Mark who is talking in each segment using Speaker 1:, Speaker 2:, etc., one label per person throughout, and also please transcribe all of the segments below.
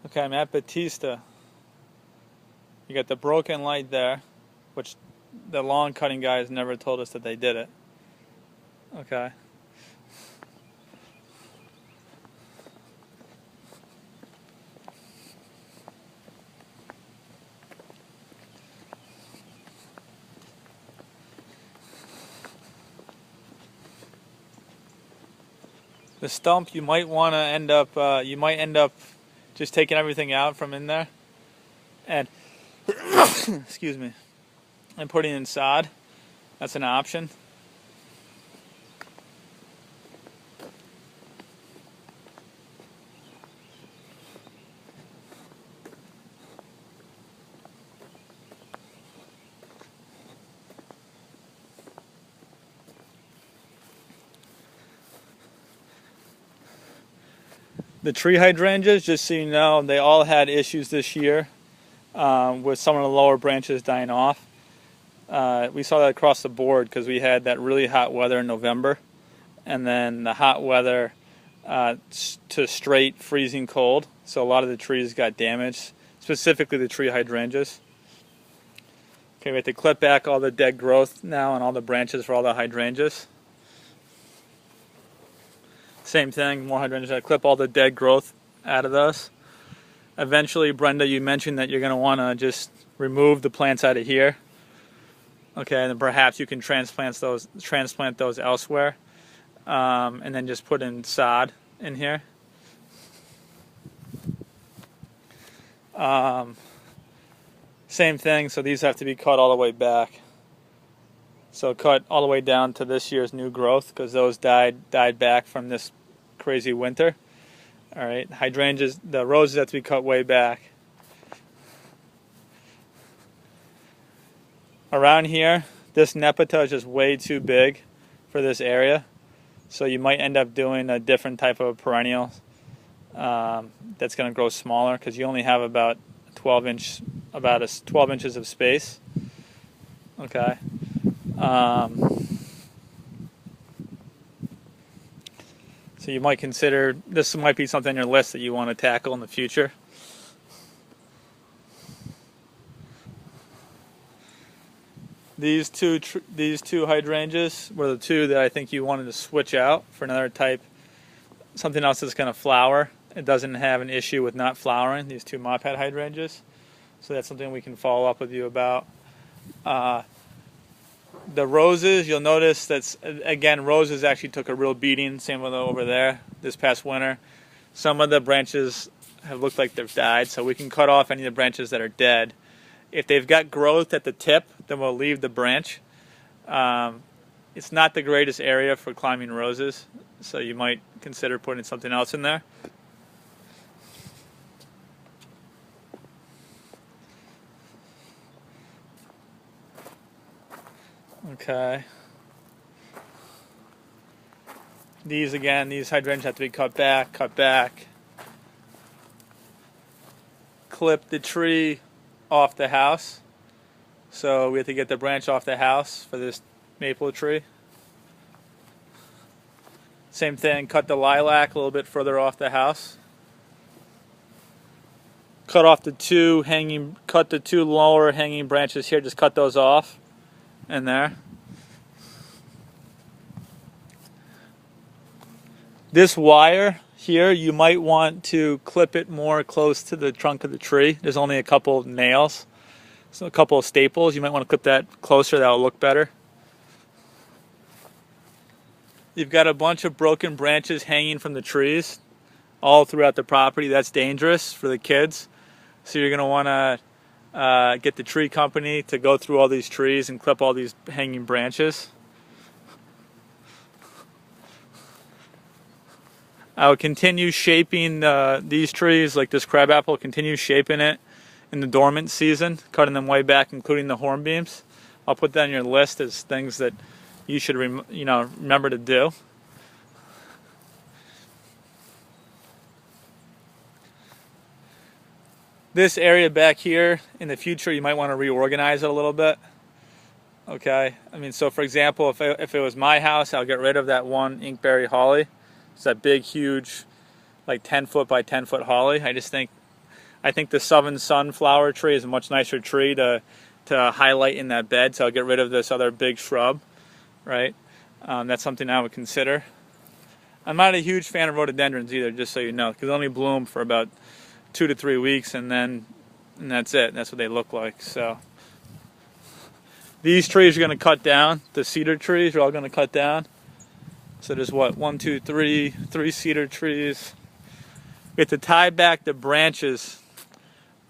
Speaker 1: Okay, I'm at Battista. You got the broken light there, which the lawn cutting guys never told us that they did it. Okay. The stump, you might want to end up just taking everything out from in there and excuse me, and putting in sod. That's an option. The tree hydrangeas, just so you know, they all had issues this year with some of the lower branches dying off. We saw that across the board because we had that really hot weather in November, and then the hot weather to straight freezing cold. So a lot of the trees got damaged, specifically the tree hydrangeas. Okay, we have to clip back all the dead growth now and all the branches for all the hydrangeas. Same thing, more hydrangeas. I clip all the dead growth out of those. Eventually, Brenda, you mentioned that you're going to want to just remove the plants out of here. Okay, and then perhaps you can transplant those elsewhere, and then just put in sod in here. Same thing. So these have to be cut all the way back. So cut all the way down to this year's new growth because those died back from this crazy winter. All right, hydrangeas, the roses have to be cut way back. Around here, this nepeta is just way too big for this area, so you might end up doing a different type of perennial that's going to grow smaller because you only have about 12 inches of space. Okay. So you might consider, this might be something on your list that you want to tackle in the future. These two hydrangeas were the two that I think you wanted to switch out for another type, something else that's going to flower. It doesn't have an issue with not flowering, these two mop head hydrangeas. So that's something we can follow up with you about. The roses, you'll notice that's, again, roses actually took a real beating, same with over there, this past winter. Some of the branches have looked like they've died, so we can cut off any of the branches that are dead. If they've got growth at the tip, then we'll leave the branch. It's not the greatest area for climbing roses, so you might consider putting something else in there. Okay. These hydrangeas have to be cut back. Clip the tree off the house. So we have to get the branch off the house for this maple tree. Same thing, cut the lilac a little bit further off the house. Cut the two lower hanging branches here, just cut those off in there. This wire here, you might want to clip it more close to the trunk of the tree. There's only a couple of nails, so a couple of staples. You might want to clip that closer, that'll look better. You've got a bunch of broken branches hanging from the trees all throughout the property. That's dangerous for the kids. So you're going to want to get the tree company to go through all these trees and clip all these hanging branches. I would continue shaping these trees, like this crabapple, continue shaping it in the dormant season, cutting them way back, including the hornbeams. I'll put that on your list as things that you should remember to do. This area back here, in the future, you might want to reorganize it a little bit. Okay, I mean, so for example, if it was my house, I'll get rid of that one inkberry holly. It's that big, huge, like 10 foot by 10 foot holly. I just think I think the Southern Sunflower tree is a much nicer tree to highlight in that bed, so I'll get rid of this other big shrub, right? That's something I would consider. I'm not a huge fan of rhododendrons either, just so you know, because they only bloom for about 2 to 3 weeks, and that's it. That's what they look like. So these trees are going to cut down. The cedar trees are all going to cut down. So there's what, 1, 2, 3 cedar trees. We have to tie back the branches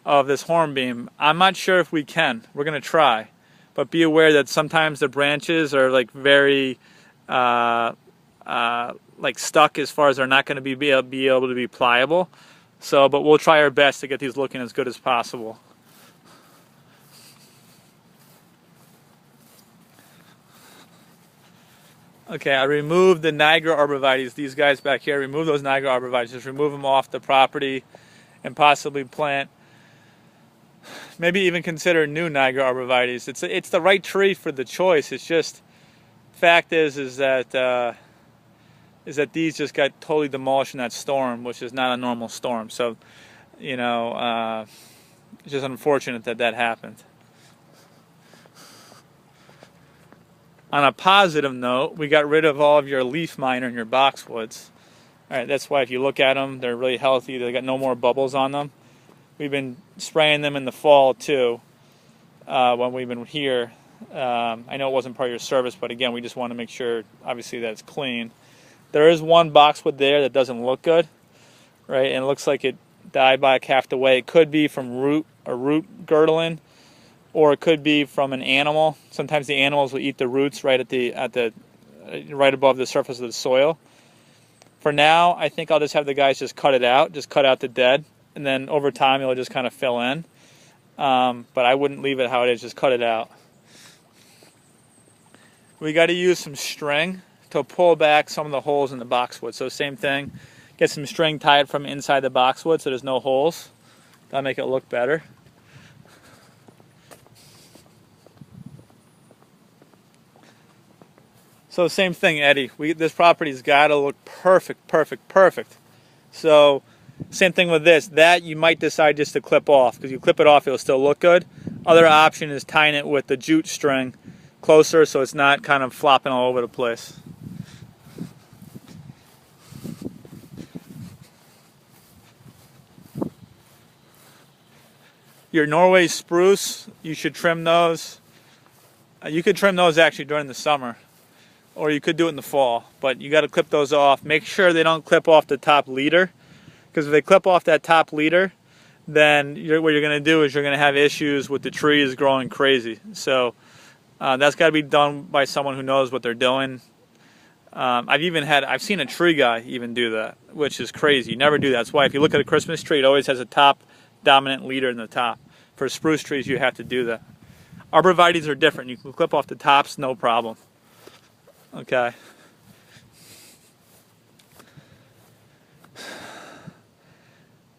Speaker 1: of this hornbeam. I'm not sure if we can. We're going to try, but be aware that sometimes the branches are like very like stuck, as far as they're not going to be able to be pliable. So, but we'll try our best to get these looking as good as possible. Okay, I removed the Niagara arborvitaes. These guys back here, remove those Niagara arborvitaes. Just remove them off the property and possibly plant, maybe even consider new Niagara arborvitaes. It's the right tree for the choice. It's just, fact is that these just got totally demolished in that storm, which is not a normal storm. So, you know, it's just unfortunate that happened. On a positive note, we got rid of all of your leaf miner and your boxwoods. All right, that's why if you look at them, they're really healthy. They got no more bubbles on them. We've been spraying them in the fall too when we've been here. I know it wasn't part of your service, but again, we just want to make sure, obviously, that it's clean. There is one boxwood there that doesn't look good, right? And it looks like it died by half the way. It could be from root girdling, or it could be from an animal. Sometimes the animals will eat the roots right right above the surface of the soil. For now, I think I'll just have the guys just cut it out, just cut out the dead, and then over time it'll just kind of fill in. But I wouldn't leave it how it is, just cut it out. We got to use some string to pull back some of the holes in the boxwood. So same thing, get some string tied from inside the boxwood so there's no holes. That'll make it look better. So same thing, Eddie. This property's got to look perfect. So same thing with this. That you might decide just to clip off, because you clip it off, it'll still look good. Other option is tying it with the jute string closer so it's not kind of flopping all over the place. Your Norway spruce, you should trim those. You could trim those actually during the summer, or you could do it in the fall, but you got to clip those off. Make sure they don't clip off the top leader, because if they clip off that top leader, then what you're going to do is you're going to have issues with the trees growing crazy. So that's got to be done by someone who knows what they're doing. I've seen a tree guy even do that, which is crazy. You never do that. That's why if you look at a Christmas tree, it always has a top dominant leader in the top. For spruce trees, you have to do that. Arborvitaes are different. You can clip off the tops, no problem. Okay.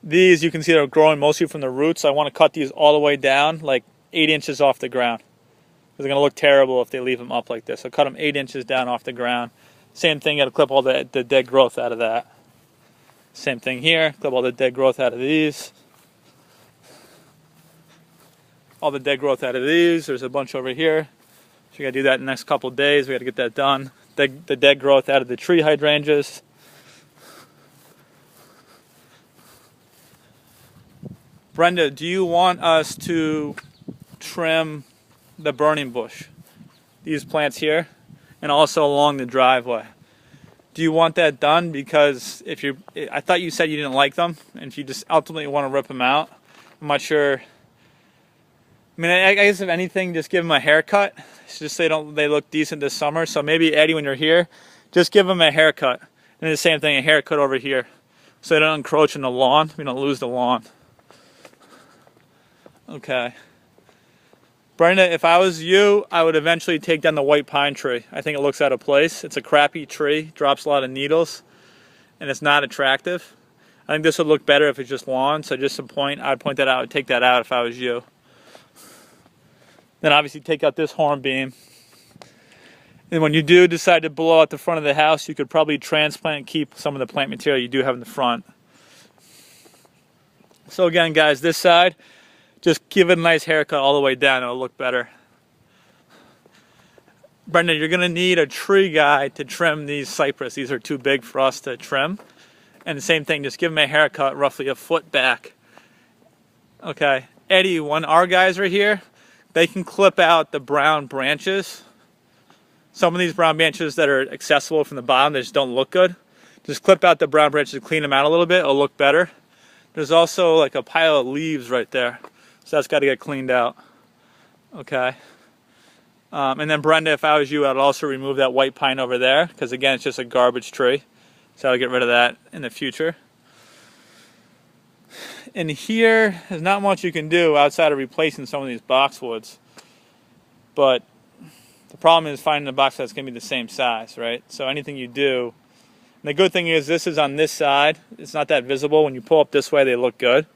Speaker 1: These, you can see they're growing mostly from the roots. I want to cut these all the way down, like 8 inches off the ground. They're going to look terrible if they leave them up like this. So cut them 8 inches down off the ground. Same thing, you got to clip all the dead growth out of that. Same thing here, clip all the dead growth out of these. All the dead growth out of these. There's a bunch over here. So we got to do that in the next couple of days. We got to get that done. The dead growth out of the tree hydrangeas. Brenda, do you want us to trim the burning bush? These plants here, and also along the driveway. Do you want that done? Because I thought you said you didn't like them, and if you just ultimately want to rip them out, I'm not sure. I mean, I guess if anything, just give them a haircut. It's just they look decent this summer. So maybe, Eddie, when you're here, just give them a haircut. And the same thing, a haircut over here, so they don't encroach in the lawn. We don't lose the lawn. Okay. Brenda, if I was you, I would eventually take down the white pine tree. I think it looks out of place. It's a crappy tree, drops a lot of needles, and it's not attractive. I think this would look better if it's just lawn. So just I'd point that out. I'd take that out if I was you. Then obviously take out this hornbeam. And when you do decide to blow out the front of the house, you could probably transplant and keep some of the plant material you do have in the front. So again, guys, this side, just give it a nice haircut all the way down. It'll look better. Brenda, you're going to need a tree guy to trim these cypress. These are too big for us to trim. And the same thing, just give them a haircut roughly a foot back. Okay. Eddie, when our guys are here, they can clip out the brown branches. Some of these brown branches that are accessible from the bottom, they just don't look good. Just clip out the brown branches and clean them out a little bit. It'll look better. There's also like a pile of leaves right there. So that's got to get cleaned out. Okay. And then Brenda, if I was you, I'd also remove that white pine over there. Because again, it's just a garbage tree. So I'll get rid of that in the future. And here, there's not much you can do outside of replacing some of these boxwoods. But the problem is finding a box that's going to be the same size, right? So anything you do, and the good thing is this is on this side. It's not that visible. When you pull up this way, they look good.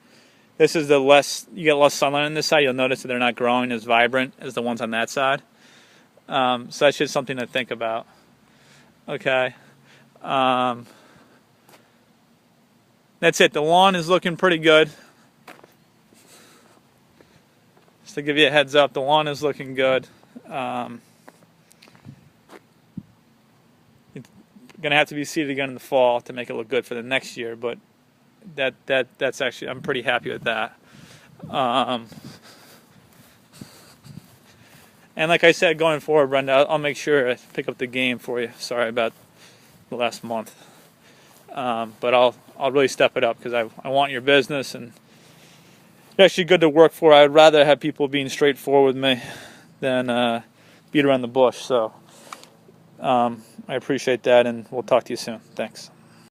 Speaker 1: This is you get less sunlight on this side. You'll notice that they're not growing as vibrant as the ones on that side. So that's just something to think about. Okay. That's it. The lawn is looking pretty good. Just to give you a heads up, the lawn is looking good. It's gonna have to be seeded again in the fall to make it look good for the next year, but that's actually, I'm pretty happy with that. And like I said, going forward, Brenda, I'll make sure I pick up the game for you. Sorry about the last month. But I'll really step it up because I want your business, and it's actually good to work for. I'd rather have people being straightforward with me than beat around the bush. So I appreciate that, and we'll talk to you soon. Thanks.